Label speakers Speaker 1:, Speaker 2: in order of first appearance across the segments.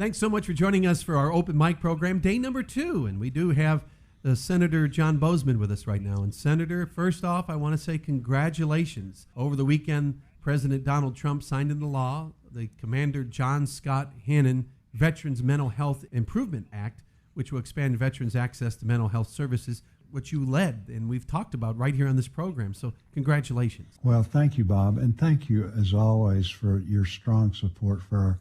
Speaker 1: Thanks so much for joining us for our open mic program, day number 2. And we do have Senator John Boozman with us right now. And Senator, first off, I want to say congratulations. Over the weekend, President Donald Trump signed into law the Commander John Scott Hannon Veterans Mental Health Improvement Act, which will expand veterans' access to mental health services, which you led and we've talked about right here on this program. So congratulations.
Speaker 2: Well, thank you, Bob. And thank you, as always, for your strong support for our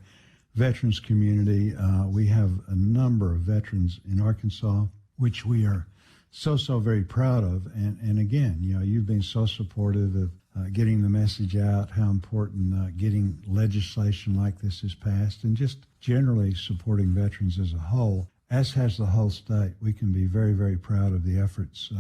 Speaker 2: veterans community. We have a number of veterans in Arkansas, which we are so very proud of. And again, you've been so supportive of getting the message out, how important getting legislation like this is passed, and just generally supporting veterans as a whole, as has the whole state. We can be very proud of the efforts.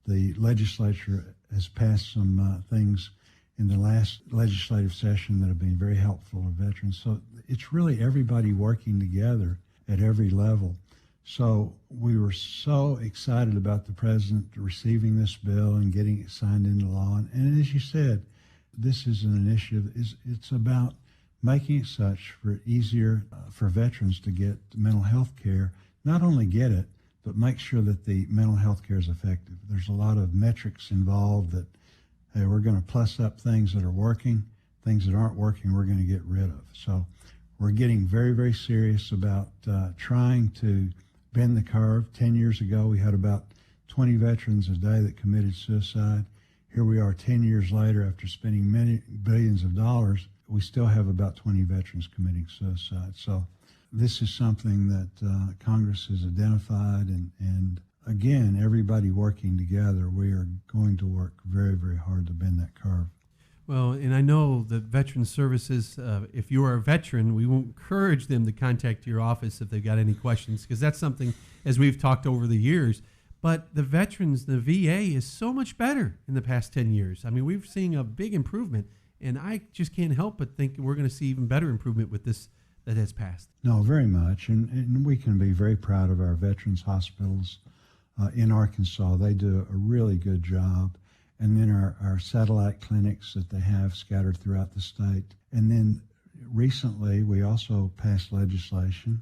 Speaker 2: The legislature has passed some things in the last legislative session that have been very helpful to veterans. So it's really everybody working together at every level. So we were so excited about the president receiving this bill and getting it signed into law. And as you said, this is an initiative. It's about making it such for easier for veterans to get mental health care. Not only get it, but make sure that the mental health care is effective. There's a lot of metrics involved that, hey, we're going to plus up things that are working, things that aren't working, we're going to get rid of. So we're getting very serious about trying to bend the curve. 10 years ago, we had about 20 veterans a day that committed suicide. Here we are 10 years later, after spending many billions of dollars, we still have about 20 veterans committing suicide. So this is something that Congress has identified, and again, everybody working together, we are going to work very hard to bend that curve.
Speaker 1: Well, and I know that Veteran Services, if you are a veteran, we won't encourage them to contact your office if they've got any questions, because that's something, as we've talked over the years, but the veterans, the VA is so much better in the past 10 years. I mean, we've seen a big improvement, and I just can't help but think we're going to see even better improvement with this that has passed.
Speaker 2: No, very much, and we can be very proud of our veterans hospitals in Arkansas. They do a really good job. And then our satellite clinics that they have scattered throughout the state. And then recently, we also passed legislation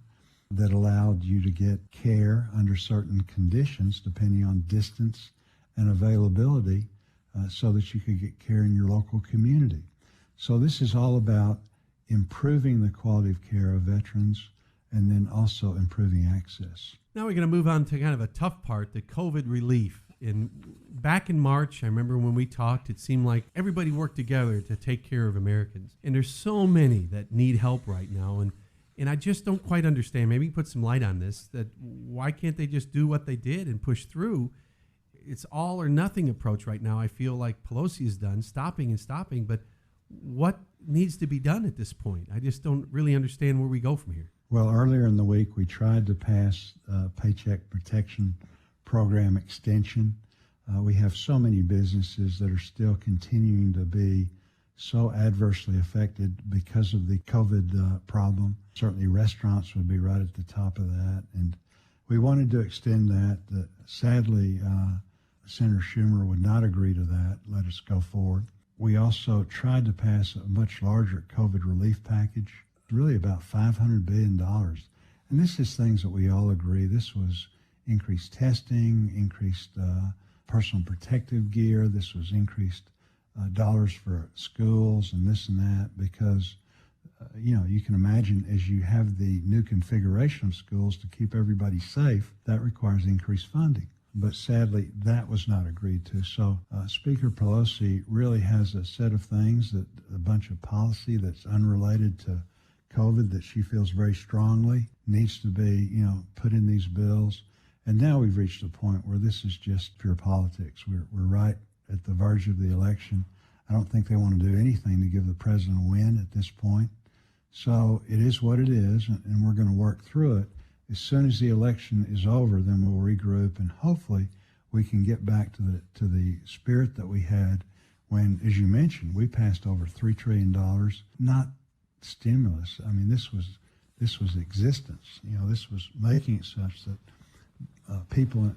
Speaker 2: that allowed you to get care under certain conditions, depending on distance and availability, so that you could get care in your local community. So this is all about improving the quality of care of veterans and then also improving access.
Speaker 1: Now we're going to move on to kind of a tough part, the COVID relief. And back in March, I remember when we talked, it seemed like everybody worked together to take care of Americans. And there's so many that need help right now. And I just don't quite understand. Maybe you can put some light on this, that why can't they just do what they did and push through? It's all or nothing approach right now. I feel like Pelosi has done, stopping. But what needs to be done at this point? I just don't really understand where we go from here.
Speaker 2: Well, earlier in the week, we tried to pass Paycheck Protection Program extension. We have so many businesses that are still continuing to be so adversely affected because of the COVID problem. Certainly restaurants would be right at the top of that. And we wanted to extend that. Sadly, Senator Schumer would not agree to that, let us go forward. We also tried to pass a much larger COVID relief package, really about $500 billion. And this is things that we all agree. This was increased testing, increased personal protective gear. This was increased dollars for schools and this and that, because, you can imagine as you have the new configuration of schools to keep everybody safe, that requires increased funding. But sadly, that was not agreed to. So Speaker Pelosi really has a set of things, that a bunch of policy that's unrelated to COVID that she feels very strongly needs to be, put in these bills. And now we've reached a point where this is just pure politics. We're right at the verge of the election. I don't think they want to do anything to give the president a win at this point. So it is what it is, and we're going to work through it. As soon as the election is over, then we'll regroup, and hopefully we can get back to the spirit that we had when, as you mentioned, we passed over $3 trillion, not stimulus. I mean, this was existence. This was making it such that people,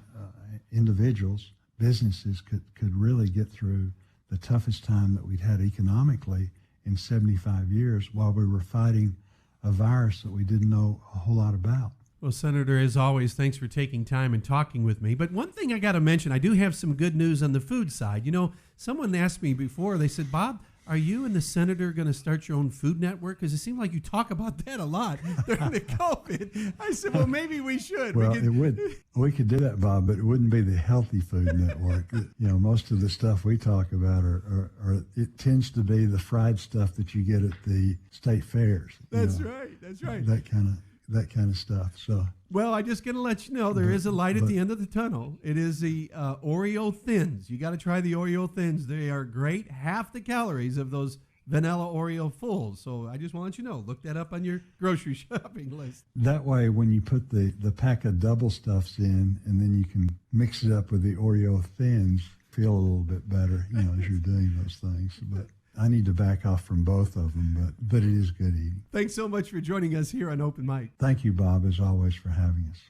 Speaker 2: individuals, businesses could really get through the toughest time that we'd had economically in 75 years while we were fighting a virus that we didn't know a whole lot about.
Speaker 1: Well, Senator, as always, thanks for taking time and talking with me. But one thing I got to mention, I do have some good news on the food side. You know, someone asked me before, they said, Bob, are you and the senator going to start your own food network? Because it seemed like you talk about that a lot during the COVID. I said, well, maybe we should.
Speaker 2: Well, we could do that, Bob, but it wouldn't be the healthy food network. You know, most of the stuff we talk about it tends to be the fried stuff that you get at the state fairs.
Speaker 1: That's right.
Speaker 2: That kind of stuff. So,
Speaker 1: well, I just going to let you know there is a light at the end of the tunnel. It is the Oreo Thins. You got to try the Oreo Thins. They are great. Half the calories of those vanilla Oreo Fulls. So I just want to let you know. Look that up on your grocery shopping list.
Speaker 2: That way, when you put the pack of double stuffs in, and then you can mix it up with the Oreo Thins, feel a little bit better, you know, as you're doing those things. But I need to back off from both of them, but it is good eating.
Speaker 1: Thanks so much for joining us here on Open Mic.
Speaker 2: Thank you, Bob, as always, for having us.